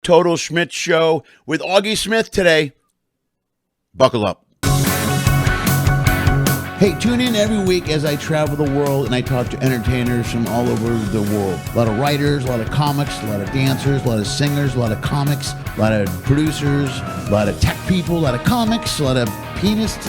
Total Schmidt Show with Auggie Smith today. Buckle up. Hey, tune in every week as I travel the world and I talk to entertainers from all over the world. A lot of writers, a lot of comics, a lot of dancers, a lot of singers, a lot of comics, a lot of producers, a lot of tech people, a lot of comics, a lot of pianists,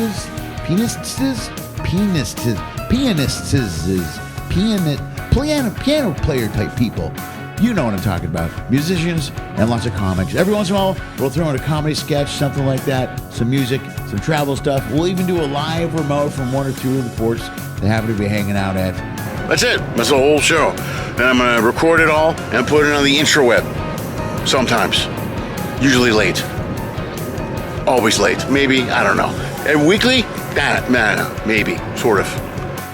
piano player type people. You know what I'm talking about. Musicians and lots of comics. Every once in a while, we'll throw in a comedy sketch, something like that, some music, some travel stuff. We'll even do a live remote from one or two of the ports that happen to be hanging out at. That's it. That's the whole show. And I'm going to record it all and put it on the intraweb. Sometimes. Usually late. Always late. Maybe. I don't know. And weekly? Nah, maybe. Sort of.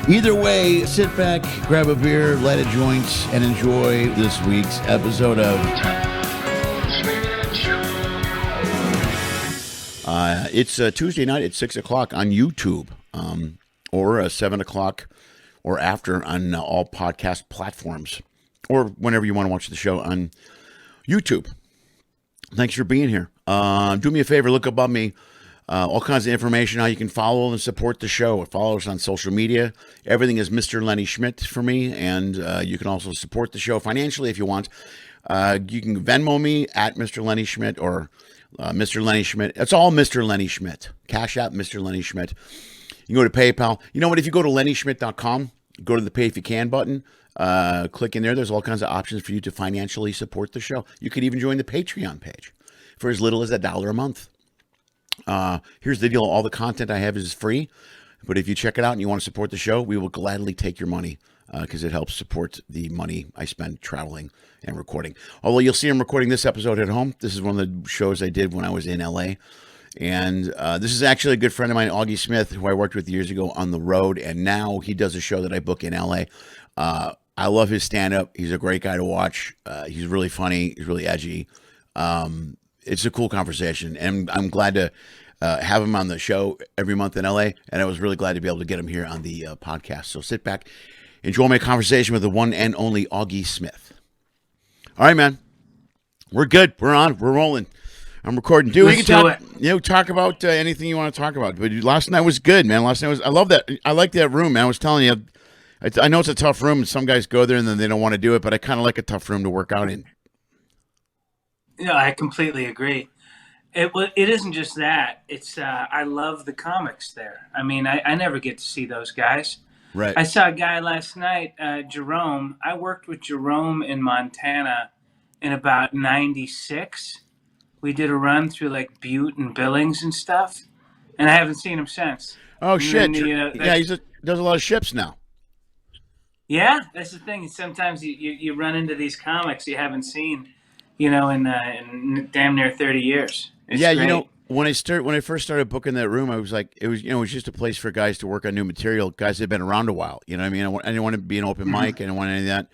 Either way, sit back, grab a beer, light a joint, and enjoy this week's episode of Schmidt Show. It's Tuesday night at 6 o'clock on YouTube, or 7 o'clock or after on all podcast platforms, or whenever you want to watch the show on YouTube. Thanks for being here. Do me a favor, look above me. All kinds of information, how you can follow and support the show. Follow us on social media. Everything is Mr. Lenny Schmidt for me, and you can also support the show financially if you want. You can Venmo me at Mr. Lenny Schmidt or Mr. Lenny Schmidt. It's all Mr. Lenny Schmidt. Cash App, Mr. Lenny Schmidt. You can go to PayPal. You know what? If you go to LennySchmidt.com, go to the Pay If You Can button, click in there. There's all kinds of options for you to financially support the show. You could even join the Patreon page for as little as $1 a month. Here's the deal. All the content I have is free, but if you check it out and you want to support the show, we will gladly take your money because it helps support the money I spend traveling and recording. Although you'll see I'm recording this episode at home. This is one of the shows I did when I was in LA. And this is actually a good friend of mine, Auggie Smith, who I worked with years ago on the road. And now he does a show that I book in LA. I love his stand-up. He's a great guy to watch. He's really funny. He's really edgy. It's a cool conversation, and I'm glad to have him on the show every month in LA, and I was really glad to be able to get him here on the podcast. So sit back, enjoy my conversation with the one and only Auggie Smith. All right, man. We're good. We're on. We're rolling. I'm recording. Dude, we can talk about anything you want to talk about. But last night was good, man. I love that. I like that room, man. I was telling you, I know it's a tough room, and some guys go there and then they don't want to do it, but I kind of like a tough room to work out in. Yeah, I completely agree. It isn't just that. It's I love the comics there. I mean, I never get to see those guys. Right. I saw a guy last night, Jerome. I worked with Jerome in Montana in about '96. We did a run through like Butte and Billings and stuff, and I haven't seen him since. Oh, shit. Yeah, he does a lot of ships now. Yeah, that's the thing. Sometimes you run into these comics you haven't seen, in damn near 30 years. It's great. When I first started booking that room, I was like, it was just a place for guys to work on new material, guys that had been around a while. You know what I mean? I didn't want to be an open mic. I didn't want any of that.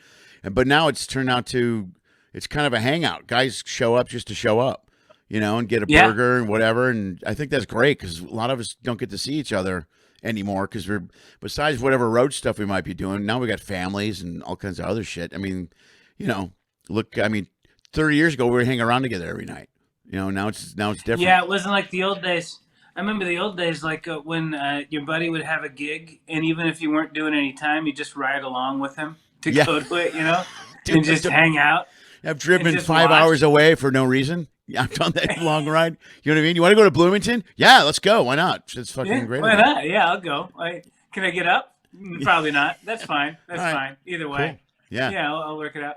But now it's turned out it's kind of a hangout. Guys show up just to show up, and get a burger and whatever. And I think that's great because a lot of us don't get to see each other anymore because besides whatever road stuff we might be doing, now we got families and all kinds of other shit. I mean, 30 years ago we were hanging around together every night. Now it's different. Yeah, it wasn't like the old days. I remember the old days, like when your buddy would have a gig, and even if you weren't doing any time, you just ride along with him to go to it, and just hang out. I've driven 5 hours away for no reason. Yeah, I've done that long ride. You know what I mean? You want to go to Bloomington? Yeah, let's go. Why not? It's fucking great. Why not? Yeah, I'll go. Can I get up? Probably not. That's fine. That's fine. Either way. Cool. Yeah. Yeah, I'll work it out.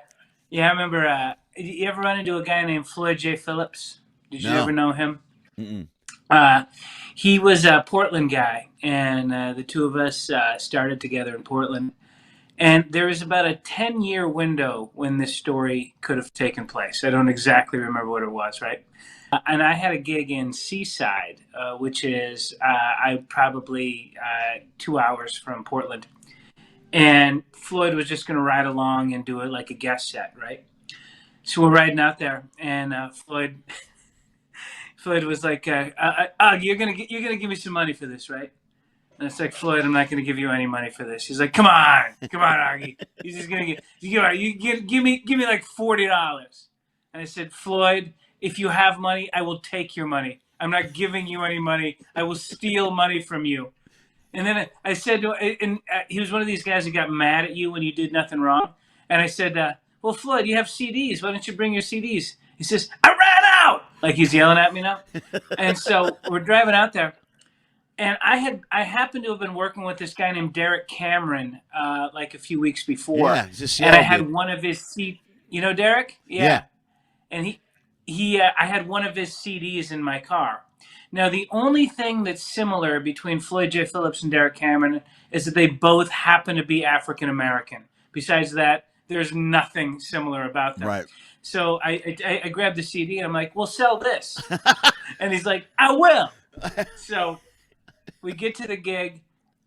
Yeah, I remember. You ever run into a guy named Floyd J. Phillips? Did you ever know him? Mm-mm. He was a Portland guy, and the two of us started together in Portland. And there was about a 10-year window when this story could have taken place. I don't exactly remember what it was, right? And I had a gig in Seaside, which is probably 2 hours from Portland. And Floyd was just going to ride along and do it like a guest set, right? So we're riding out there, and Floyd was like, "You're gonna give me some money for this, right?" And it's like, "Floyd, I'm not gonna give you any money for this." He's like, "Come on, Auggie. You're just gonna give me like $40." And I said, Floyd, if you have money, I will take your money. I'm not giving you any money. I will steal money from you. And then I said to him, and he was one of these guys who got mad at you when you did nothing wrong. And I said, well, Floyd, you have CDs. Why don't you bring your CDs? He says, I ran out. Like he's yelling at me now. And so we're driving out there. And I happened to have been working with this guy named Derek Cameron like a few weeks before. Yeah, he's a Seattle and I had dude. one of his CDs. You know Derek? Yeah. And I had one of his CDs in my car. Now, the only thing that's similar between Floyd J. Phillips and Derek Cameron is that they both happen to be African American. Besides that, there's nothing similar about them. Right. So I grabbed the CD and I'm like, well, sell this. And he's like, I will. So we get to the gig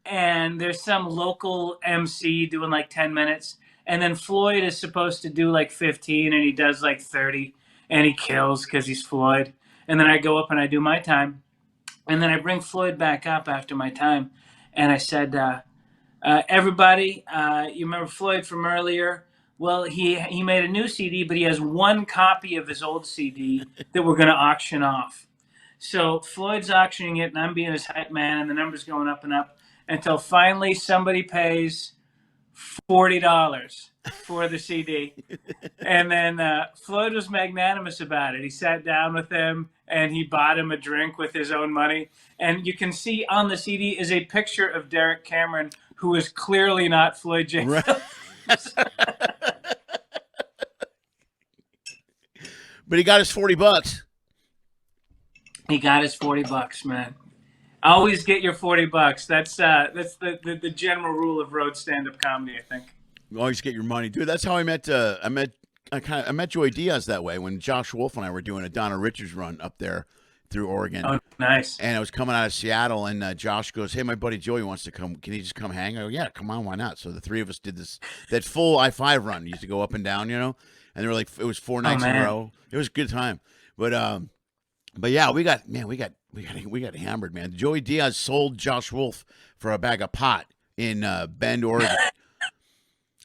and there's some local MC doing like 10 minutes. And then Floyd is supposed to do like 15 and he does like 30 and he kills because he's Floyd. And then I go up and I do my time. And then I bring Floyd back up after my time. And I said, everybody, you remember Floyd from earlier? Well, he made a new CD, but he has one copy of his old CD that we're going to auction off. So Floyd's auctioning it, and I'm being his hype man, and the number's going up and up until finally somebody pays $40 for the CD. And then Floyd was magnanimous about it. He sat down with him and he bought him a drink with his own money. And you can see on the CD is a picture of Derek Cameron, who is clearly not Floyd J. Right. But he got his $40. He got his $40, man. Always get your $40. That's the general rule of road stand-up comedy, I think. You always get your money, dude. That's how I met Joey Diaz that way when Josh Wolf and I were doing a Donna Richards run up there through Oregon. Oh, nice. And I was coming out of Seattle, and Josh goes, "Hey, my buddy Joey wants to come. Can he just come hang?" I go, "Yeah, come on, why not?" So the three of us did that full I-5 run. We used to go up and down, you know. And they were like, it was 4 nights in a row. It was a good time. But yeah, we got hammered, man. Joey Diaz sold Josh Wolf for a bag of pot in Bend, Oregon.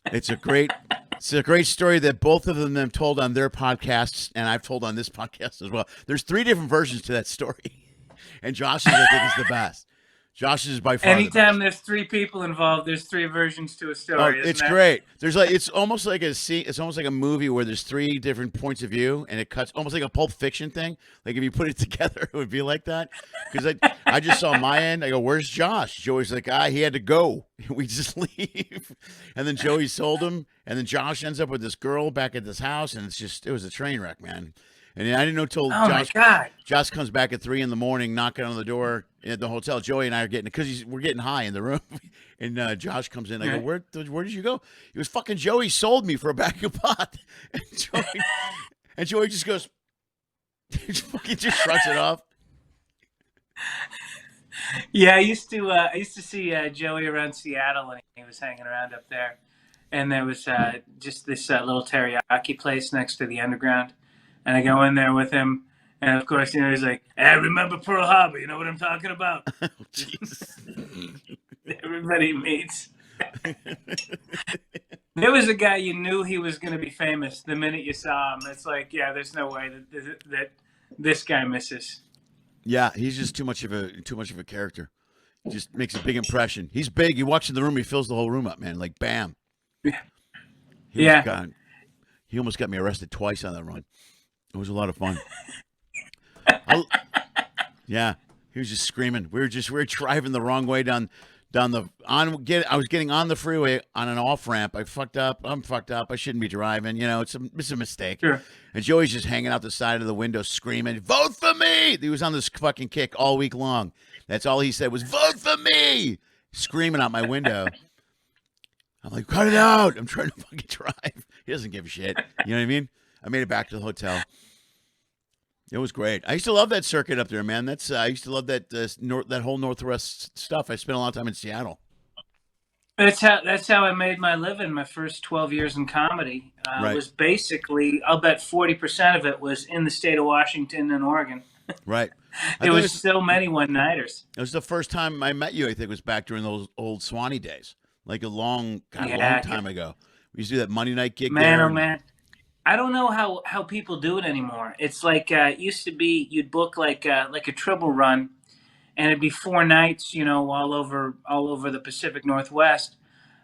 It's a great story that both of them told on their podcasts, and I've told on this podcast as well. There's 3 different versions to that story, and Josh's I think is the best. Josh is by far. Anytime there's 3 people involved, there's 3 versions to a story. It's great. There's like it's almost like a movie where there's 3 different points of view, and it cuts almost like a Pulp Fiction thing. Like if you put it together, it would be like that. Because I just saw my end. I go, "Where's Josh?" Joey's like, he had to go. We just leave, and then Joey sold him, and then Josh ends up with this girl back at this house, and it was a train wreck, man. And I didn't know till Josh comes back at 3 a.m, knocking on the door at the hotel. Joey and I are we're getting high in the room, and Josh comes in. I go, where did you go? He was fucking Joey sold me for a bag of pot, and Joey just goes, fucking just shrugs it off. Yeah, I used to see Joey around Seattle when he was hanging around up there, and there was just this little teriyaki place next to the Underground. And I go in there with him, and of course, you know, he's like, "Hey, remember Pearl Harbor? You know what I'm talking about?" Oh, Jesus. Everybody meets. There was a guy you knew he was going to be famous the minute you saw him. It's like, yeah, there's no way that this guy misses. Yeah, he's just too much of a character. He just makes a big impression. He's big. You walks in the room, he fills the whole room up, man. Like bam. Yeah. He almost got me arrested twice on that run. It was a lot of fun. Yeah, he was just screaming. We were driving the wrong way I was getting on the freeway on an off ramp. I'm fucked up. I shouldn't be driving. You know, it's a mistake. Sure. And Joey's just hanging out the side of the window screaming, "Vote for me!" He was on this fucking kick all week long. That's all he said was, "Vote for me!" Screaming out my window. I'm like, "Cut it out! I'm trying to fucking drive." He doesn't give a shit. You know what I mean? I made it back to the hotel. It was great. I used to love that circuit up there, man. I used to love that whole Northwest stuff. I spent a lot of time in Seattle. That's how I made my living. My first 12 years in comedy was basically, I'll bet 40% of it was in the state of Washington and Oregon. Right. There was so many one-nighters. It was the first time I met you. I think it was back during those old Swanee days, like a long time ago. We used to do that Monday night gig. Man, oh man. I don't know how people do it anymore. It's like it used to be you'd book like a triple run, and it'd be 4 nights, all over the Pacific Northwest.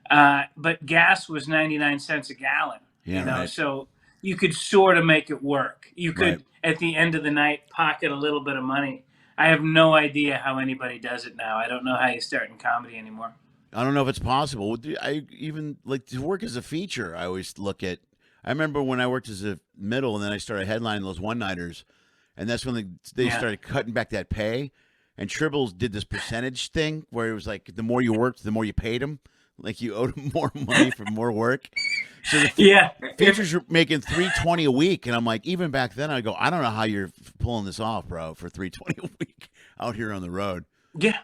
But gas was 99 cents a gallon, Yeah, right. so you could sort of make it work. You Right. could, at the end of the night, pocket a little bit of money. I have no idea how anybody does it now. I don't know how you start in comedy anymore. I don't know if it's possible. I even like to work as a feature. I always look at. I remember when I worked as a middle, and then I started headlining those one nighters, and that's when they Yeah. started cutting back that pay. And Tribbles did this percentage thing where it was like the more you worked, the more you paid them. Like you owed them more money for more work. So the Yeah. features were making $320 a week, and I'm like, even back then, I go, I don't know how you're pulling this off, bro, for $320 a week out here on the road. Yeah.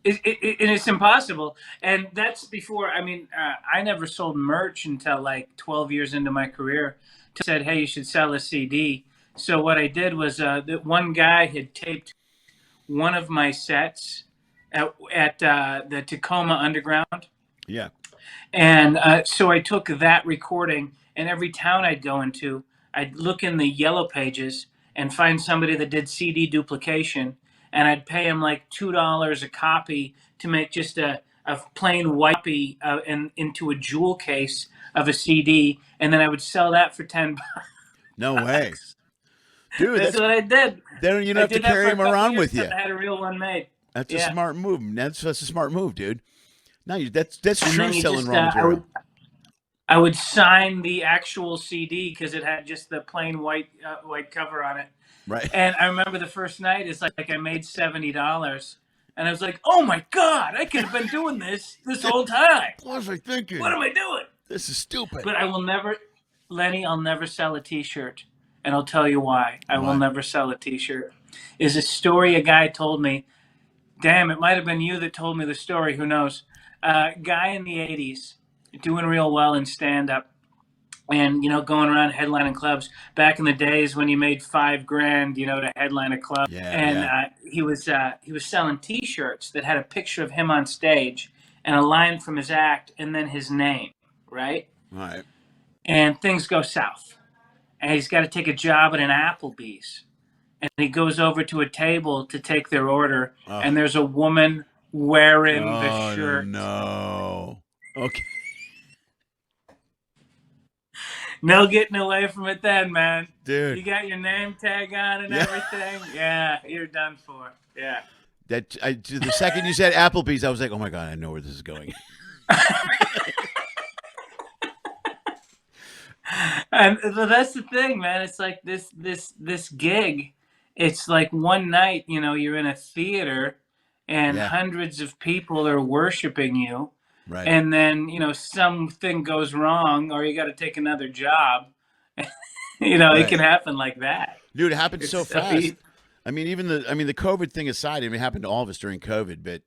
It's impossible. And that's before, I mean, I never sold merch until like 12 years into my career. Said, hey, you should sell a CD. So what I did was that one guy had taped one of my sets at the Tacoma Underground. Yeah. And so I took that recording, and every town I'd go into, I'd look in the yellow pages and find somebody that did CD duplication, and I'd pay them like $2 a copy to make just a plain white copy and into a jewel case of a CD, and then I would sell that for $10. No way. Dude, That's what I did. then you don't I have to did that carry for a them couple around years with you. until I had a real one made. That's a Yeah. smart move. That's a smart move, dude. No, that's And true then you selling just, raw material. I would sign the actual CD because it had just the plain white cover on it. Right. And I remember the first night, it's like I made $70, and I was like, "Oh my god, I could have been doing this whole time. What was I thinking? What am I doing?" This is stupid. But I will never, Lenny. I'll never sell a T-shirt, and I'll tell you why. I will Why? never sell a T-shirt. Is a story a guy told me. Damn, it might have been you that told me the story. Who knows? Guy in the '80s, doing real well in stand-up, and going around headlining clubs. Back in the days when you made $5,000, to headline a club. Yeah, And yeah. he was selling T-shirts that had a picture of him on stage and a line from his act and then his name, right? All right. And things go south, and he's got to take a job at an Applebee's. And he goes over to a table to take their order, Oh. and there's a woman wearing the Oh, shirt. no. Okay. No getting away from it then, man. Dude. You got your name tag on and Yeah. everything. Yeah, you're done for. Yeah. The second you said Applebee's, I was like, oh my God, I know where this is going. And that's the thing, man. It's like this gig. It's like one night, you're in a theater, and Yeah. hundreds of people are worshiping you. Right. And then, something goes wrong, or you got to take another job. Right. It can happen like that. Dude, it happened so It's fast. easy. I mean, the COVID thing aside, it happened to all of us during COVID, but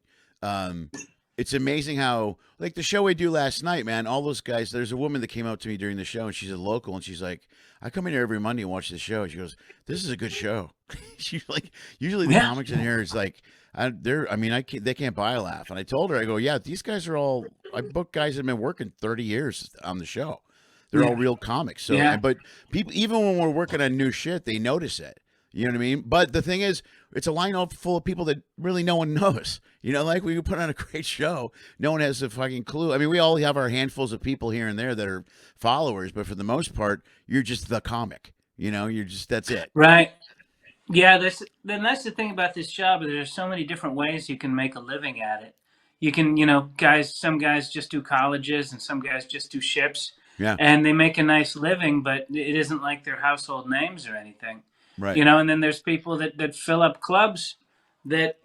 it's amazing how, like the show we do last night, man, all those guys, there's a woman that came up to me during the show, and she's a local, and she's like, I come in here every Monday and watch the show. She goes, this is a good show. She's like, usually the Yeah. comics in here is like, they can't buy a laugh. And I told her, I go, yeah, these guys are all, I book guys that have been working 30 years on the show. They're all real comics. So, Yeah. but people, even when we're working on new shit, they notice it. You know what I mean? But the thing is, it's a lineup full of people that really no one knows. Like we put on a great show. No one has a fucking clue. I mean, we all have our handfuls of people here and there that are followers, but for the most part, you're just the comic. That's it. Right. Yeah, that's the thing about this job. There's so many different ways you can make a living at it. You can, some guys just do colleges, and some guys just do ships. Yeah. And they make a nice living, but it isn't like their household names or anything. Right. And then there's people that fill up clubs that,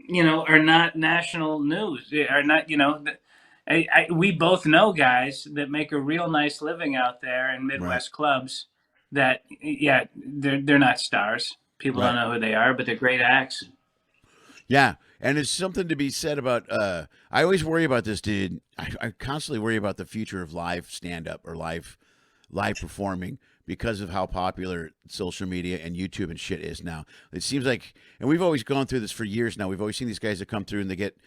are not national news, are not, we both know guys that make a real nice living out there in Midwest clubs that, yeah, they're not stars. People don't know who they are, but they're great acts. Yeah. And it's something to be said about, I always worry about this, dude. I constantly worry about the future of live stand-up or live performing because of how popular social media and YouTube and shit is now. It seems like, and we've always gone through this for years now. We've always seen these guys that come through and they get,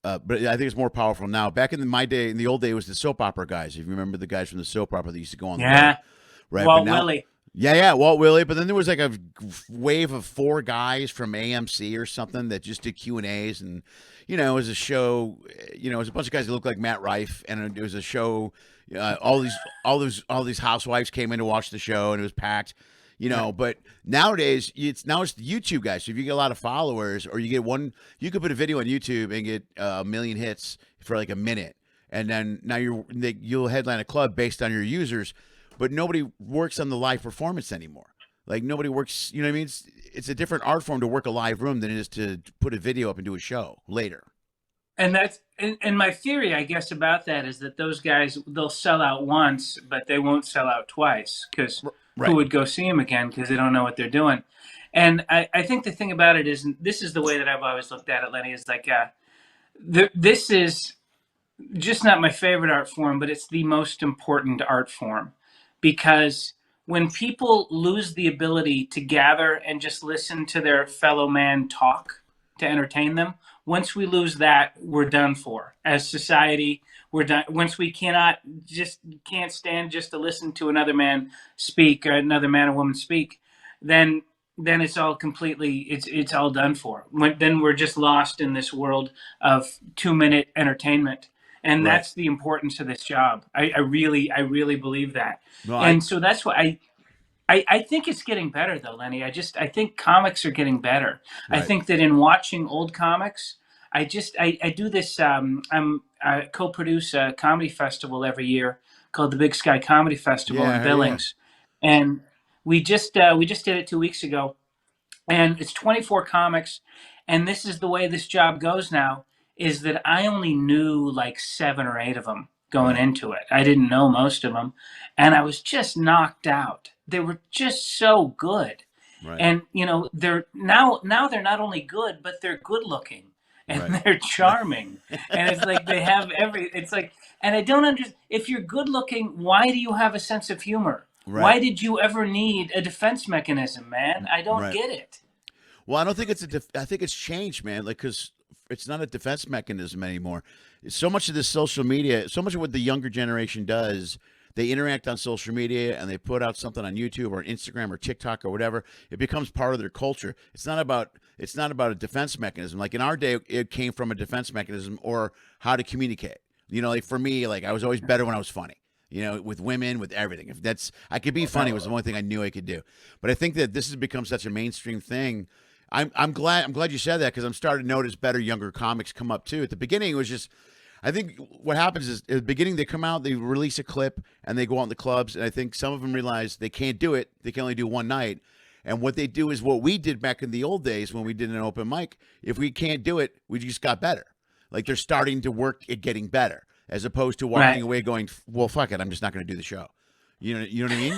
but I think it's more powerful now. Back in my day, in the old day, it was the soap opera guys. If you remember the guys from the soap opera that used to go on the road. right? But Walt now, Willie. yeah, Walt Willie. But then there was like a wave of 4 guys from AMC or something that just did Q&As, and it was a show. It was a bunch of guys that looked like Matt Rife, and it was a show. All these housewives came in to watch the show, and it was packed. But nowadays it's the YouTube guys. So if you get a lot of followers, or you get one, you could put a video on YouTube and get a million hits for like a minute, and then now you'll headline a club based on your users. But nobody works on the live performance anymore. Like nobody works. You know what I mean? It's a different art form to work a live room than it is to put a video up and do a show later. And that's and my theory, I guess, about that is that those guys, they'll sell out once, but they won't sell out twice, because Right. who would go see them again, because they don't know what they're doing. And I think the thing about it is, and this is the way that I've always looked at it, Lenny, is like this is just not my favorite art form, but it's the most important art form, because when people lose the ability to gather and just listen to their fellow man talk to entertain them, once we lose that, we're done for as society. We're done. Once we can't stand just to listen to another man speak, or another man or woman speak, then it's all completely, it's all done for. Then we're just lost in this world of 2-minute entertainment. And Right. that's the importance of this job. I really believe that. No, And so that's why I think it's getting better, though, Lenny. I think comics are getting better. Right. I think that in watching old comics, I do this. I co-produce a comedy festival every year called the Big Sky Comedy Festival in Billings, and we just did it 2 weeks ago, and it's 24 comics, and this is the way this job goes now. Is that I only knew like 7 or 8 of them going into it. I didn't know most of them, and I was just knocked out. They were just so good. Right. And they're now they're not only good, but they're good looking, and they're charming. And it's like they have it's like, and I don't understand, if you're good looking, why do you have a sense of humor? Right. Why did you ever need a defense mechanism, man? I don't get it. Well, I don't think I think it's changed, man. Like, because it's not a defense mechanism anymore. So much of this social media, so much of what the younger generation does, they interact on social media and they put out something on YouTube or Instagram or TikTok or whatever. It becomes part of their culture. It's not about a defense mechanism. Like in our day, it came from a defense mechanism or how to communicate. Like for me, like I was always better when I was funny. With women, with everything. I could be funny was the only thing I knew I could do. But I think that this has become such a mainstream thing. I'm glad you said that, because I'm starting to notice better younger comics come up too. At the beginning, it was just, I think what happens is at the beginning they come out, they release a clip, and they go out in the clubs, and I think some of them realize they can't do it. They can only do one night. And what they do is what we did back in the old days when we did an open mic. If we can't do it, we just got better. Like they're starting to work at getting better, as opposed to walking away going, well, fuck it, I'm just not going to do the show. You know what I mean?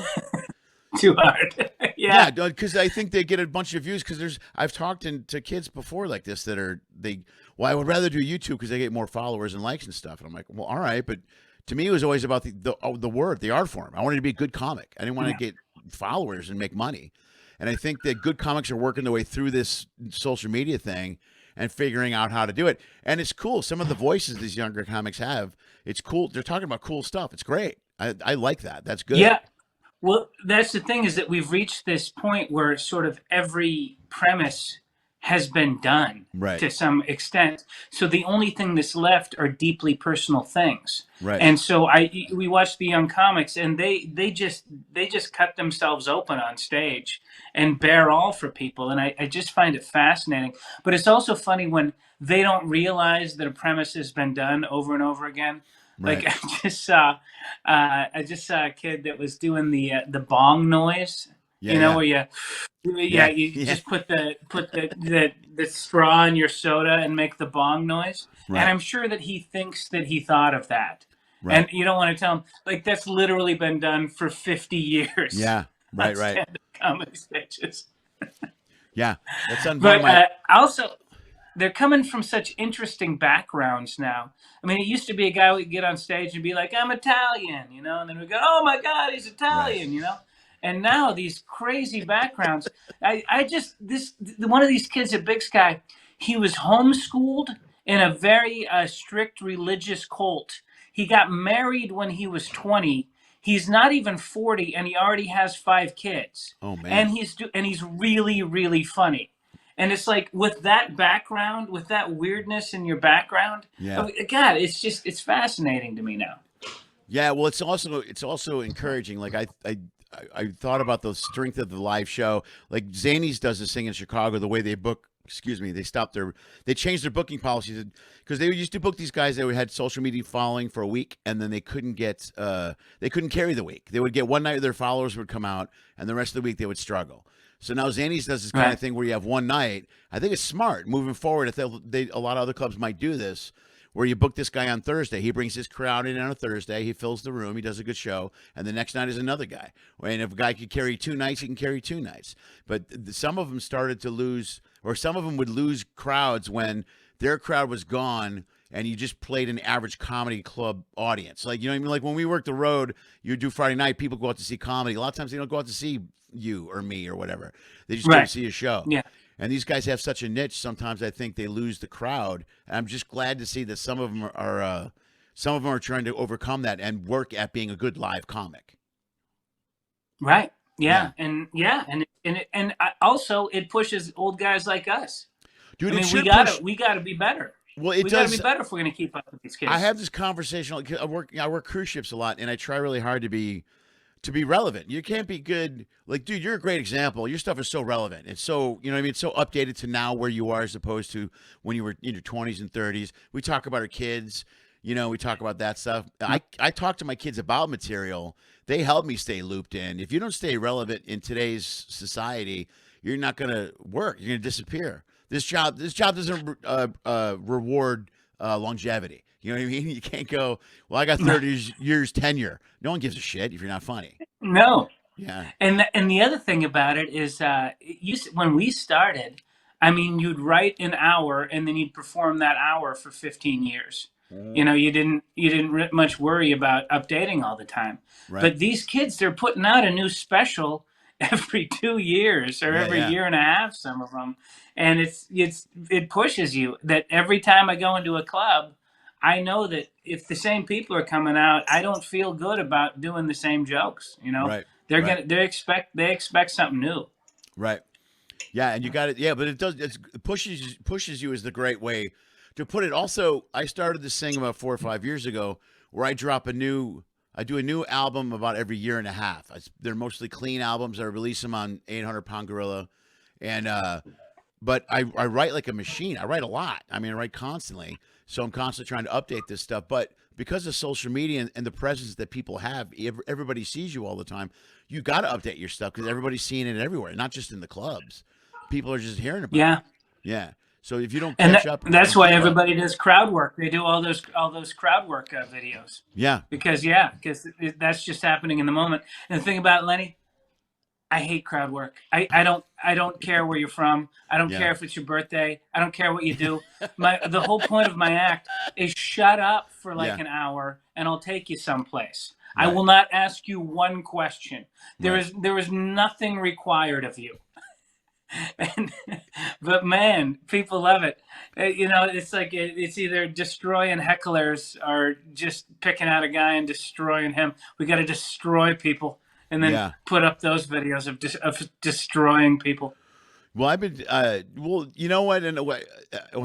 Too hard. Yeah, because I think they get a bunch of views. Because I've talked to kids before like this that I would rather do YouTube because they get more followers and likes and stuff. And I'm like, well, all right, but to me it was always about the art form. I wanted to be a good comic. I didn't want to get followers and make money. And I think that good comics are working their way through this social media thing and figuring out how to do it. And it's cool. Some of the voices these younger comics have, it's cool. They're talking about cool stuff. It's great. I like that. That's good. Yeah. Well, that's the thing, is that we've reached this point where sort of every premise has been done to some extent. So the only thing that's left are deeply personal things. Right. And so we watch the young comics, and they just cut themselves open on stage and bare all for people. And I just find it fascinating. But it's also funny when they don't realize that a premise has been done over and over again. Right. Like I just saw a kid that was doing the bong noise. Where you just put the straw in your soda and make the bong noise. Right. And I'm sure that he thinks that he thought of that. Right. And you don't want to tell him, like, that's literally been done for 50 years. Yeah. Right. Stand-up comedy stages. Yeah. That's But also, they're coming from such interesting backgrounds now. I mean, it used to be a guy would get on stage and be like, I'm Italian, and then we go, oh my God, he's Italian, And now these crazy backgrounds. One of these kids at Big Sky, he was homeschooled in a very strict religious cult. He got married when he was 20. He's not even 40, and he already has 5 kids. Oh man. And he's really, really funny. And it's like, with that background, with that weirdness in your background, Yeah. God, it's fascinating to me now. Yeah, well, it's also encouraging. Like I thought about the strength of the live show. Like Zanies does this thing in Chicago. The way they book, excuse me, they changed their booking policies because they used to book these guys that had social media following for a week, and then they couldn't carry the week. They would get one night their followers would come out, and the rest of the week they would struggle. So now Zanies does this kind of thing where you have one night. I think it's smart moving forward. If a lot of other clubs might do this, where you book this guy on Thursday. He brings his crowd in on a Thursday. He fills the room. He does a good show. And the next night is another guy. And if a guy could carry 2 nights, he can carry 2 nights. But some of them started to lose, or some of them would lose crowds when their crowd was gone and you just played an average comedy club audience. Like, you know what I mean? Like when we work the road, you do Friday night, people go out to see comedy. A lot of times they don't go out to see you or me or whatever. They just go to see a show. Yeah. And these guys have such a niche. Sometimes I think they lose the crowd. And I'm just glad to see that some of them are trying to overcome that and work at being a good live comic. Right. Yeah. And also it pushes old guys like us. Dude, I mean, we gotta be better. Well, we gotta be better if we're gonna keep up with these kids. I have this conversation. Like, I work cruise ships a lot, and I try really hard to be relevant. You can't be good. Like, dude, you're a great example. Your stuff is so relevant. It's so, you know what I mean? It's so updated to now where you are as opposed to when you were in your 20s and 30s. We talk about our kids. You know, we talk about that stuff. I talk to my kids about material. They help me stay looped in. If you don't stay relevant in today's society, you're not going to work. You're going to disappear. This job doesn't reward longevity. You know what I mean? You can't go, well, I got 30 years tenure. No one gives a shit if you're not funny. No. Yeah. And the other thing about it is, when we started, I mean, you'd write an hour and then you'd perform that hour for 15 years. You know, you didn't much worry about updating all the time. Right. But these kids, they're putting out a new special every 2 years or every year and a half, some of them. And it pushes you that every time I go into a club, I know that if the same people are coming out, I don't feel good about doing the same jokes. You know, right. they expect something new. Right. Yeah, and you got it. Yeah, but it pushes you is the great way to put it. Also, I started this thing about 4 or 5 years ago where I do a new album about every year and a half. They're mostly clean albums. I release them on 800 Pound Gorilla, and but I write like a machine. I write a lot. I mean, I write constantly. So I'm constantly trying to update this stuff. But because of social media and the presence that people have, everybody sees you all the time. You got to update your stuff because everybody's seeing it everywhere, not just in the clubs. People are just hearing about it. Yeah. So if you don't catch up, that's why everybody does crowd work. They do all those crowd work videos. Yeah. Because that's just happening in the moment. And the thing about it, Lenny, I hate crowd work. I don't care where you're from. I don't care if it's your birthday. I don't care what you do. The whole point of my act is shut up for like an hour and I'll take you someplace. Right. I will not ask you one question. There is nothing required of you. But man, people love it. You know, it's like it's either destroying hecklers or just picking out a guy and destroying him. We got to destroy people. And then put up those videos of destroying people. Well, I've been, you know what? And what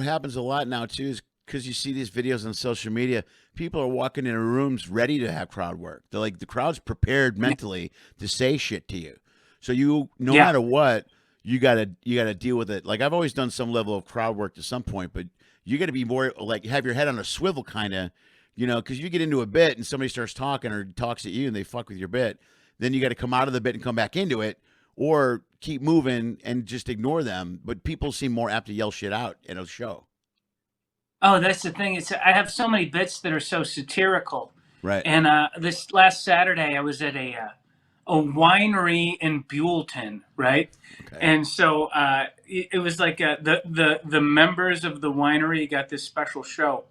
happens a lot now, too, is because you see these videos on social media, people are walking into rooms ready to have crowd work. They're like, the crowd's prepared mentally to say shit to you. So no matter what, you gotta deal with it. Like, I've always done some level of crowd work to some point, but you got to be more, like, have your head on a swivel kind of, you know, because you get into a bit and somebody starts talking or talks at you and they fuck with your bit. Then you got to come out of the bit and come back into it, or keep moving and just ignore them. But people seem more apt to yell shit out in a show. Oh, that's the thing. I have so many bits that are so satirical. Right. And this last Saturday, I was at a winery in Buellton, right? Okay. And so it was like the members of the winery got this special show.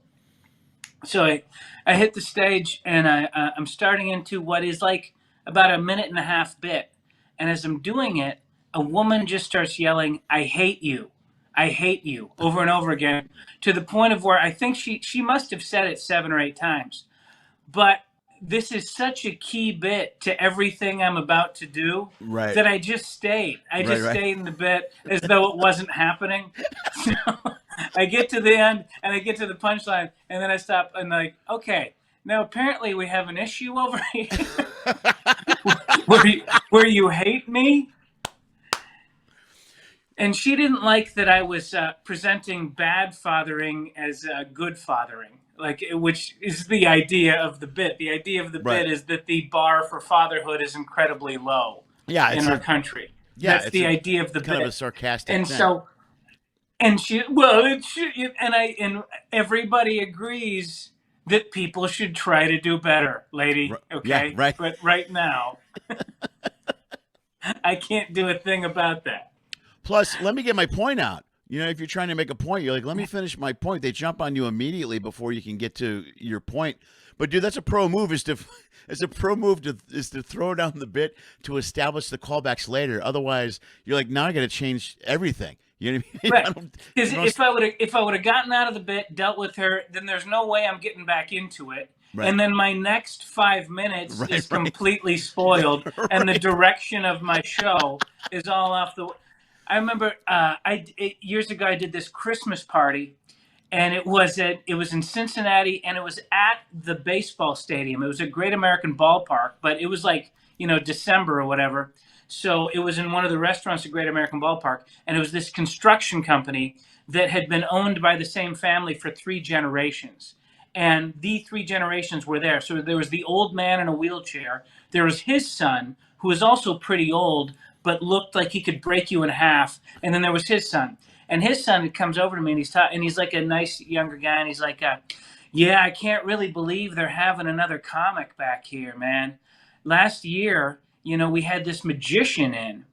So I hit the stage and I'm starting into what is like about a minute and a half bit. And as I'm doing it, a woman just starts yelling, "I hate you. I hate you," over and over again, to the point of where I think she must have said it 7 or 8 times. But this is such a key bit to everything I'm about to do Right. that I just stayed. I just Right. stayed in the bit as though it wasn't happening. So I get to the end and I get to the punchline, and then I stop and like, okay, now apparently we have an issue over here where you hate me. And she didn't like that I was presenting bad fathering as good fathering, like, which is the idea of the bit. The idea of the Right. bit is that the bar for fatherhood is incredibly low Yeah, it's in our country. yeah, That's it's the idea of the kind bit. of a sarcastic And thing. so, and she, well, it should, and everybody agrees that people should try to do better, lady. Okay, Yeah, right. But right now, I can't do a thing about that. Plus, let me get my point out. You know, if you're trying to make a point, you're like, let me finish my point. They jump on you immediately before you can get to your point. But dude, that's a pro move is to throw down the bit to establish the callbacks later. Otherwise, you're like, now I got to change everything. You know what I mean? Right. Because if I would have gotten out of the bit, dealt with her, then there's no way I'm getting back into it. Right. And then my next 5 minutes Right, is right. completely spoiled, and the Right. direction of my show is all off the. I remember years ago I did this Christmas party, and it was in Cincinnati, and it was at the baseball stadium. It was a Great American Ballpark, but it was like, December or whatever. So it was in one of the restaurants at Great American Ballpark, and it was this construction company that had been owned by the same family for 3 generations. And the 3 generations were there. So there was the old man in a wheelchair. There was his son, who was also pretty old, but looked like he could break you in half. And then there was his son. And his son comes over to me, and he's like a nice younger guy, and he's like, yeah, I can't really believe they're having another comic back here, man. Last year, we had this magician in,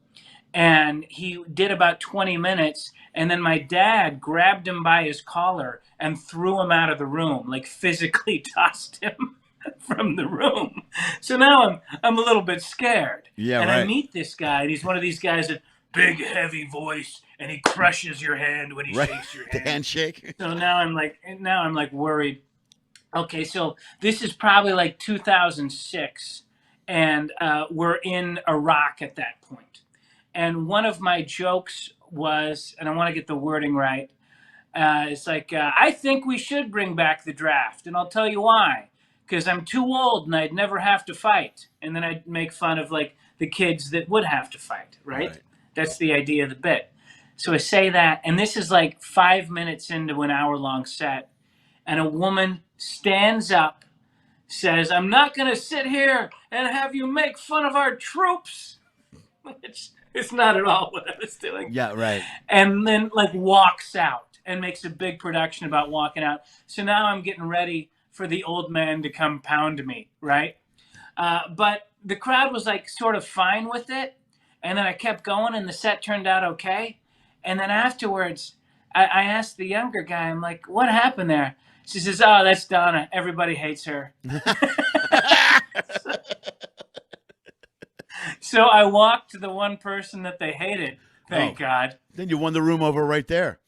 and he did about 20 minutes, and then my dad grabbed him by his collar and threw him out of the room, like physically tossed him from the room. So now I'm a little bit scared. Yeah, and right. I meet this guy, and he's one of these guys that big heavy voice, and he crushes your hand when he shakes your The hand. handshake. So now I'm like worried. Okay, so this is probably like 2006, and we're in Iraq at that point. And one of my jokes was, and I want to get the wording right, it's like, I think we should bring back the draft, and I'll tell you why. Because I'm too old and I'd never have to fight. And then I'd make fun of like the kids that would have to fight, right? That's the idea of the bit. So I say that, and this is like 5 minutes into an hour-long set, and a woman stands up, says, I'm not going to sit here and have you make fun of our troops. It's not at all what I was doing. Yeah, right. And then like walks out and makes a big production about walking out. So now I'm getting ready for the old man to come pound me, right? But the crowd was like sort of fine with it. And then I kept going, and the set turned out okay. And then afterwards, I asked the younger guy, I'm like, what happened there? She says, oh, that's Donna. Everybody hates her. So I walked to the one person that they hated. Thank God. Then you won the room over right there.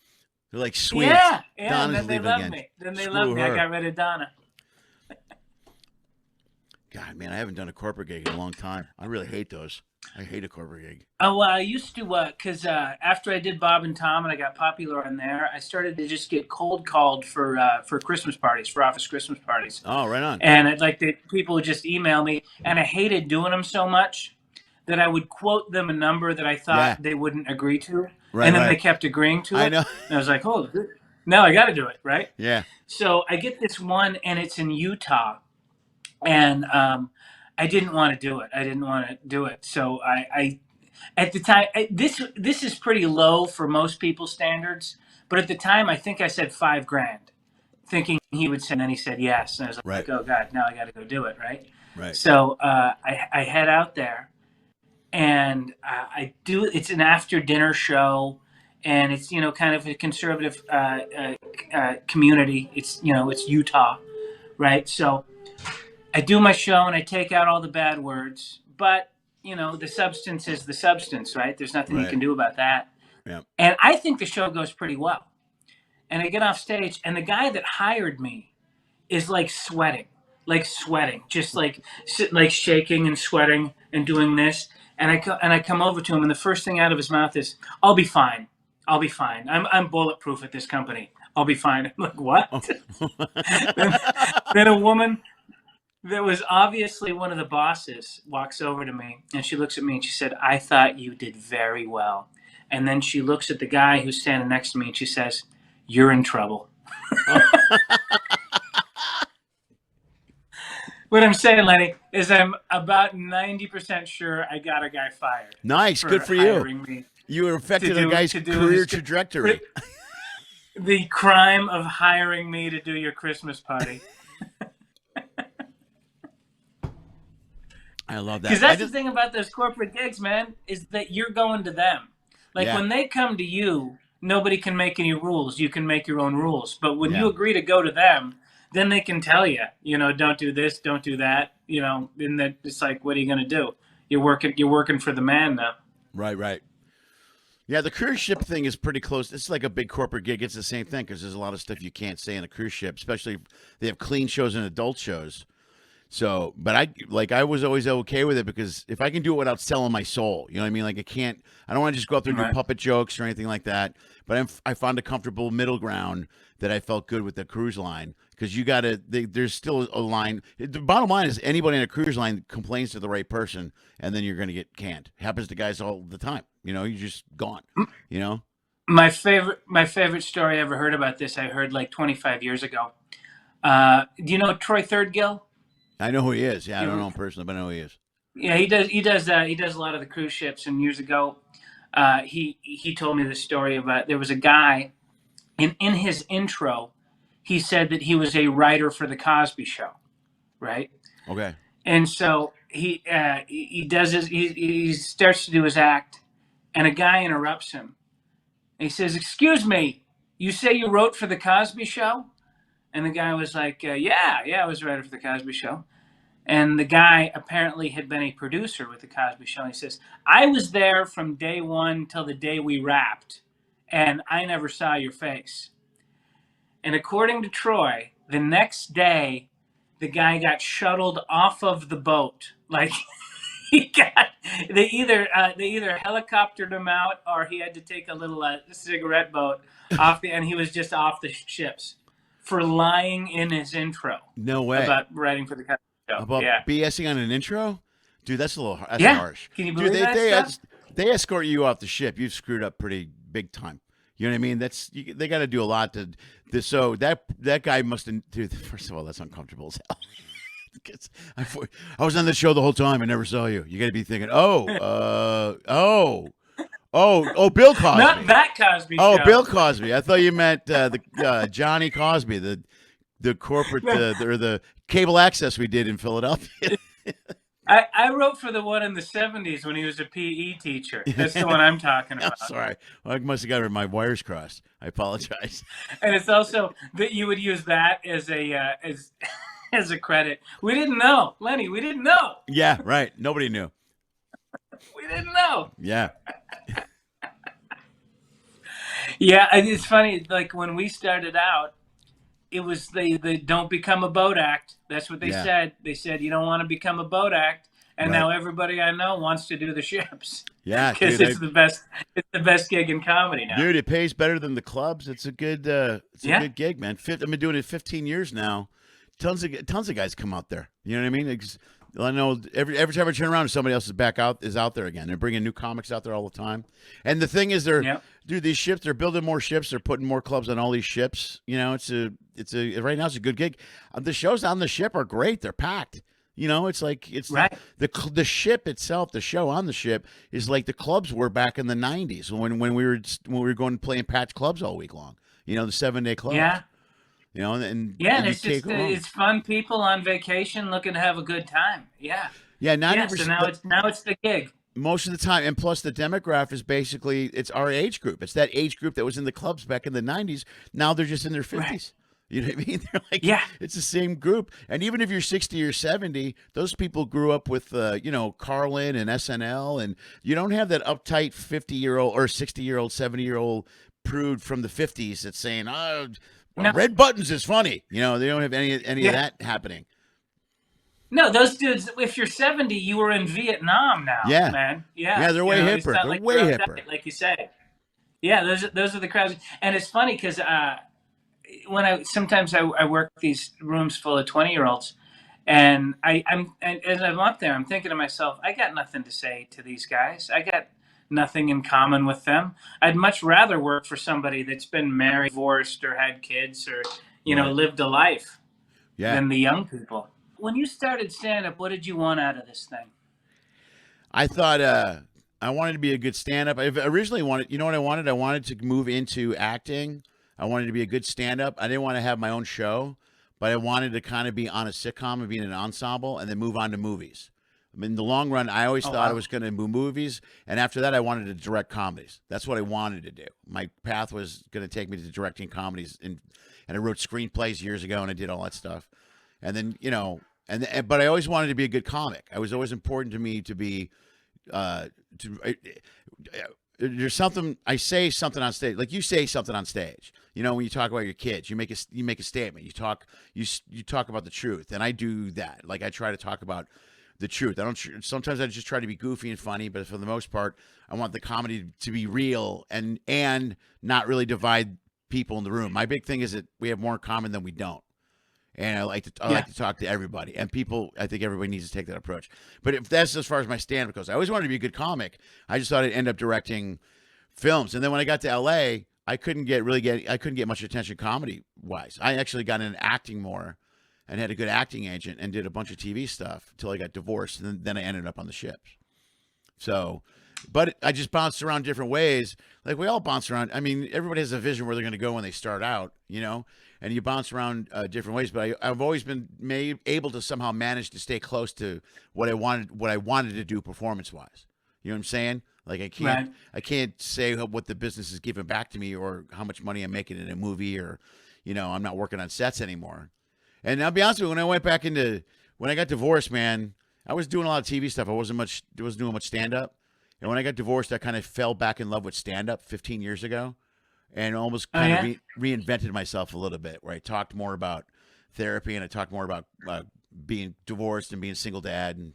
They're like, sweet. Yeah. Donna's and then they leaving loved again. me. Then they Screw loved me. her. I got rid of Donna. God, man, I haven't done a corporate gig in a long time. I really hate those. I hate a corporate gig. Oh, well, I used to, because after I did Bob and Tom and I got popular on there, I started to just get cold called for Christmas parties, for office Christmas parties. Oh, right on. And people would just email me, and I hated doing them so much that I would quote them a number that I thought they wouldn't agree to. Right, and then right. they kept agreeing to it. I know. And I was like, oh, now I got to do it, right? Yeah. So I get this one, and it's in Utah. And I didn't want to do it. So I at the time, this is pretty low for most people's standards. But at the time, I think I said $5,000, thinking he would say, and then he said yes. And I was like, oh God, now I got to go do it, right? Right. So I head out there, and I do. It's an after dinner show, and it's kind of a conservative community. It's it's Utah, right? So I do my show and I take out all the bad words, but the substance is the substance, right? There's nothing you can do about that. Yeah. And I think the show goes pretty well. And I get off stage, and the guy that hired me is like sweating. like sweating, just like shaking and sweating and doing this. And I come over to him, and the first thing out of his mouth is, "I'll be fine. I'll be fine. I'm bulletproof at this company. I'll be fine." I'm like, "What?" then a woman that was obviously one of the bosses walks over to me, and she looks at me and she said, "I thought you did very well." And then she looks at the guy who's standing next to me and she says, "You're in trouble." What I'm saying, Lenny, is I'm about 90% sure I got a guy fired. Nice, good for you. You affected a guy's career trajectory. The crime of hiring me to do your Christmas party. I love that. Because that's the thing about those corporate gigs, man, is that you're going to them. Like when they come to you, nobody can make any rules. You can make your own rules. But when you agree to go to them, then they can tell you, don't do this, don't do that. And that it's like, what are you going to do? You're working for the man now. Right. Yeah, the cruise ship thing is pretty close. It's like a big corporate gig. It's the same thing because there's a lot of stuff you can't say on a cruise ship, especially if they have clean shows and adult shows. So, but I was always okay with it because if I can do it without selling my soul, you know what I mean? Like I don't want to just go out there and do puppet jokes or anything like that. But I found a comfortable middle ground that I felt good with the cruise line because there's still a line. The bottom line is anybody on a cruise line complains to the right person and then you're going to get canned. It happens to guys all the time. You're just gone, My favorite story I ever heard about this, I heard like 25 years ago. Do you know Troy Thirdgill? I know who he is. Yeah, I don't know him personally, but I know who he is. Yeah, he does a lot of the cruise ships. And years ago, he told me this story about there was a guy, and in his intro, he said that he was a writer for the Cosby Show, right? Okay. And so he starts to do his act, and a guy interrupts him. And he says, "Excuse me, you say you wrote for the Cosby Show?" And the guy was like, yeah, I was a writer for the Cosby Show. And the guy apparently had been a producer with the Cosby Show. And he says, "I was there from day one till the day we wrapped, and I never saw your face." And according to Troy, the next day, the guy got shuttled off of the boat. Like they either helicoptered him out, or he had to take a little cigarette boat and he was just off the ships for lying in his intro. No way. About writing for the Cosby Show. About BSing on an intro? Dude, that's harsh. Can you believe They escort you off the ship. You've screwed up pretty big time. You know what I mean? They got to do a lot to this. So that guy must have. Dude, first of all, that's uncomfortable as hell. I was on the show the whole time. I never saw you. You got to be thinking, Bill Cosby. Not that Cosby Show. Oh, Bill Cosby. I thought you meant the Johnny Cosby, the corporate or the cable access we did in Philadelphia. I wrote for the one in the 70s when he was a PE teacher. That's the one I'm talking about. I'm sorry. Well, I must have got my wires crossed. I apologize. And it's also that you would use that as a credit. We didn't know, Lenny. We didn't know. Yeah, right. Nobody knew. We didn't know. Yeah. Yeah, it's funny. Like when we started out, it was the "Don't become a boat act." That's what they said. They said you don't want to become a boat act, and now everybody I know wants to do the ships. Yeah, because it's the best. It's the best gig in comedy now. Dude, it pays better than the clubs. It's a good. It's a good gig, man. I've been doing it 15 years now. Tons of guys come out there. You know what I mean? I know every time I turn around, somebody else is out there again. They're bringing new comics out there all the time. And the thing is, dude, these ships, they're building more ships. They're putting more clubs on all these ships. You know, right now it's a good gig. The shows on the ship are great. They're packed. You know, it's right. The ship itself, the show on the ship is like the clubs were back in the 90s when we were going playing patch clubs all week long. You know, the 7-day clubs. Yeah. You know, and it's fun people on vacation looking to have a good time. Yeah. Yeah. So now it's the gig. Most of the time, and plus the demographic is basically it's our age group. It's that age group that was in the clubs back in the 90s. Now they're just in their 50s. Right. You know what I mean? They're like, it's the same group. And even if you're 60 or 70, those people grew up with, Carlin and SNL, and you don't have that uptight 50-year-old or 60-year-old, 70-year-old prude from the 50s that's saying, red buttons is funny. You know, they don't have any of that happening. No, those dudes. If you're 70, you were in Vietnam now, Yeah. man. Yeah, Yeah, they're way it's hipper. not They're like they're way hipper. uptight, like you say. Yeah, those are the crowds, and it's funny because when I work these rooms full of 20-year-olds, and as I'm up there, I'm thinking to myself, I got nothing to say to these guys. I got nothing in common with them. I'd much rather work for somebody that's been married, divorced, or had kids, or Right. lived a life Yeah. than the young people. When you started stand up, what did you want out of this thing? I thought I wanted to be a good stand-up. I originally wanted, you know what I wanted? I wanted to move into acting. I wanted to be a good stand-up. I didn't want to have my own show, but I wanted to kind of be on a sitcom and be in an ensemble and then move on to movies. I mean, in the long run, I always thought I was going to do movies, and after that, I wanted to direct comedies. That's what I wanted to do. My path was going to take me to directing comedies, and I wrote screenplays years ago, and I did all that stuff. And then, but I always wanted to be a good comic. It was always important to me to be there's something I say something on stage, like you say something on stage. When you talk about your kids, you make a statement. You talk about the truth, and I do that. Like I try to talk about the truth. I don't. Sometimes I just try to be goofy and funny, but for the most part, I want the comedy to be real and not really divide people in the room. My big thing is that we have more in common than we don't. And I like to talk to everybody, and I think everybody needs to take that approach. But if that's as far as my stand-up goes, I always wanted to be a good comic. I just thought I'd end up directing films. And then when I got to LA, I couldn't get much attention comedy wise. I actually got into acting more and had a good acting agent and did a bunch of TV stuff until I got divorced, and then I ended up on the ships. So, but I just bounced around different ways. Like we all bounce around. I mean, everybody has a vision where they're going to go when they start out, and you bounce around different ways. But I've always been able to somehow manage to stay close to what I wanted to do performance wise. You know what I'm saying? Like I can't say what the business is giving back to me or how much money I'm making in a movie, or I'm not working on sets anymore. And I'll be honest with you, when I got divorced, man, I was doing a lot of TV stuff. I wasn't doing much stand up. And when I got divorced, I kind of fell back in love with stand up 15 years ago. And almost kind of reinvented myself a little bit, where I talked more about therapy and I talked more about being divorced and being a single dad. And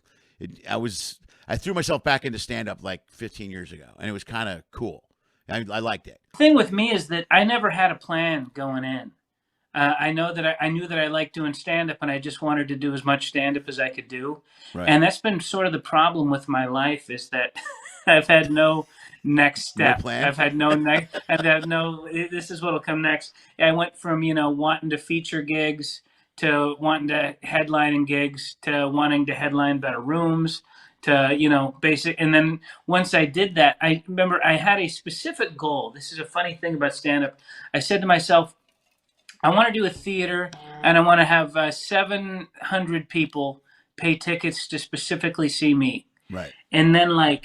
I threw myself back into stand up like 15 years ago, and it was kind of cool. I liked it. The thing with me is that I never had a plan going in. I knew that I liked doing stand up, and I just wanted to do as much stand up as I could do. Right. And that's been sort of the problem with my life, is that I've had no next step. No plan? I've had no next. I've had no. This is what'll come next. I went from wanting to feature gigs to wanting to headlining gigs to wanting to headline better rooms to basic. And then once I did that, I remember I had a specific goal. This is a funny thing about stand up. I said to myself, I want to do a theater, and I want to have 700 people pay tickets to specifically see me. Right. And then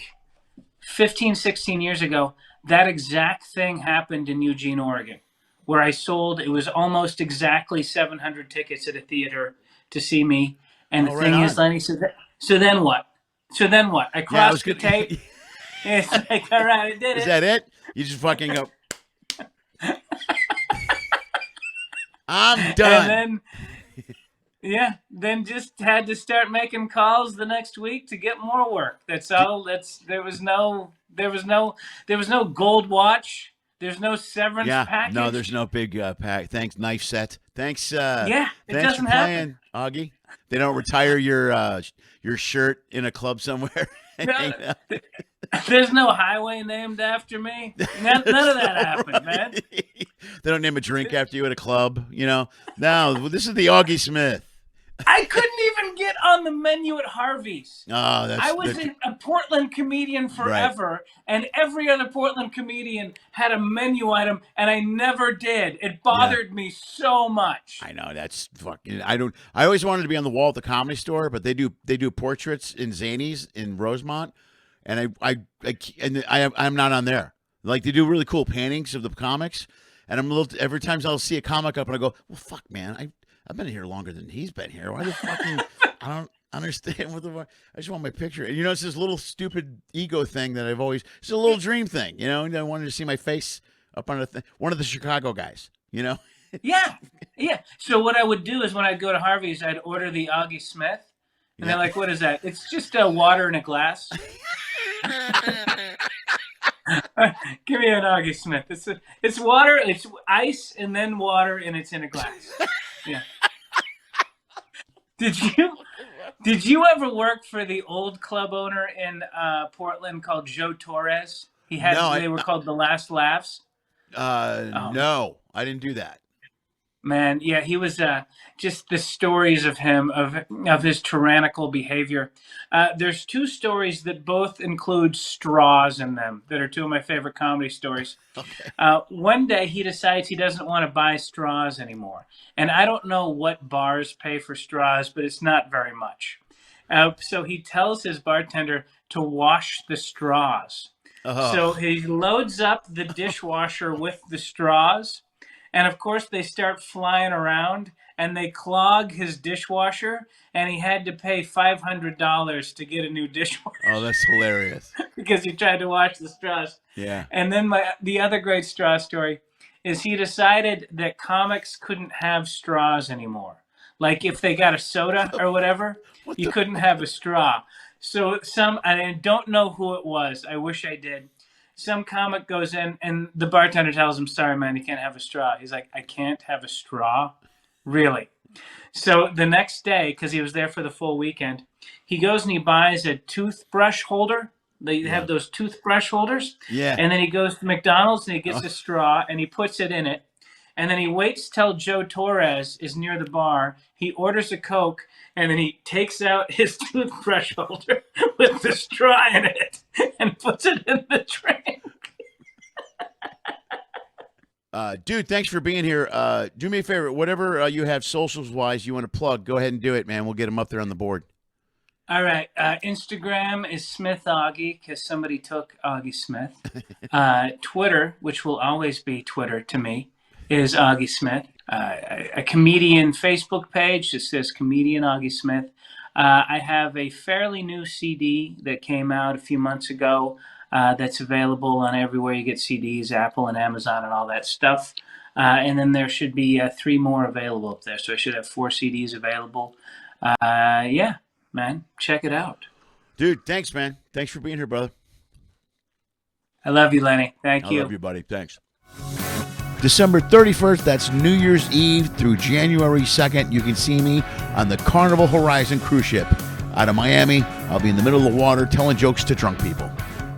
15, 16 years ago, that exact thing happened in Eugene, Oregon, where it was almost exactly 700 tickets at a theater to see me. And the thing is, Lenny, so then what? I crossed the tape. It's like, all right, I did it. Is that it? You just fucking go. I'm done. And then just had to start making calls the next week to get more work. That's all. There was no gold watch. There's no severance package. No, there's no big pack. Thanks, knife set. Thanks. It thanks doesn't for playing, Auggie. They don't retire your shirt in a club somewhere. There's no highway named after me. None of that happened, man. They don't name a drink after you at a club. No, this is the Auggie Smith. I couldn't even get on the menu at Harvey's. Oh, I was a Portland comedian forever, right. And every other Portland comedian had a menu item, and I never did. It bothered me so much. I know, that's fucking. I always wanted to be on the wall at the Comedy Store, but they do portraits in Zanies in Rosemont, and I'm not on there. Like, they do really cool paintings of the comics, and every time I'll see a comic up, and I go, well, fuck, man, I've been here longer than he's been here. Why the fucking I don't understand I just want my picture. And it's this little stupid ego thing that it's a little dream thing, and I wanted to see my face up on one of the Chicago guys, Yeah. So what I would do is when I'd go to Harvey's, I'd order the Auggie Smith, And they're like, what is that? It's just water in a glass. Give me an Auggie Smith. It's water, it's ice, and then water, and it's in a glass. Yeah. Did you ever work for the old club owner in Portland called Joe Torres? They were called the Last Laughs. No, I didn't do that. Man, yeah, he was just the stories of him, of his tyrannical behavior. There's two stories that both include straws in them that are two of my favorite comedy stories. Okay. One day he decides he doesn't want to buy straws anymore. And I don't know what bars pay for straws, but it's not very much. So he tells his bartender to wash the straws. Oh. So he loads up the dishwasher with the straws. And of course, they start flying around, and they clog his dishwasher, and he had to pay $500 to get a new dishwasher. Oh, that's hilarious. Because he tried to wash the straws. Yeah. And then the other great straw story is he decided that comics couldn't have straws anymore. Like if they got a soda or whatever, you couldn't have a straw. So I don't know who it was. I wish I did. Some comic goes in, and the bartender tells him, sorry, man, you can't have a straw. He's like, I can't have a straw? Really? So the next day, because he was there for the full weekend, he goes and he buys a toothbrush holder. They have those toothbrush holders. Yeah. And then he goes to McDonald's, and he gets a straw, and he puts it in it. And then he waits till Joe Torres is near the bar. He orders a Coke, and then he takes out his toothbrush holder with the straw in it and puts it in the drink. Dude, thanks for being here. Do me a favor. Whatever you have socials-wise you want to plug, go ahead and do it, man. We'll get them up there on the board. All right. Instagram is Smith Auggie because somebody took Auggie Smith. Twitter, which will always be Twitter to me, is Auggie Smith. A comedian Facebook page that says Comedian Auggie Smith. I have a fairly new CD that came out a few months ago that's available on everywhere you get CDs, Apple and Amazon and all that stuff. And then there should be 3 more available up there. So I should have 4 CDs available. Yeah, man, check it out. Dude, thanks, man. Thanks for being here, brother. I love you, Lenny. Thank you. I love you, buddy. Thanks. December 31st, that's New Year's Eve through January 2nd. You can see me on the Carnival Horizon cruise ship out of Miami. I'll be in the middle of the water telling jokes to drunk people.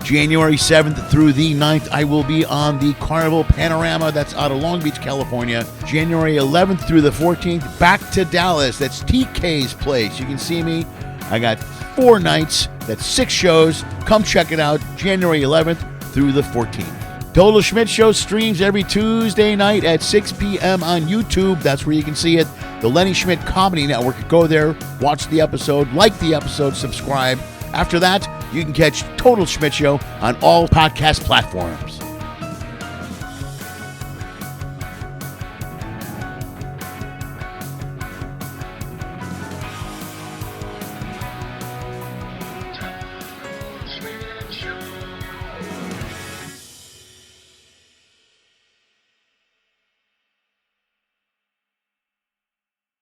January 7th through the 9th, I will be on the Carnival Panorama. That's out of Long Beach, California. January 11th through the 14th, back to Dallas. That's TK's place. You can see me. I got 4 nights. That's 6 shows. Come check it out. January 11th through the 14th. Total Schmidt Show streams every Tuesday night at 6 p.m. on YouTube. That's where you can see it. The Lenny Schmidt Comedy Network. Go there, watch the episode, like the episode, subscribe. After that, you can catch Total Schmidt Show on all podcast platforms.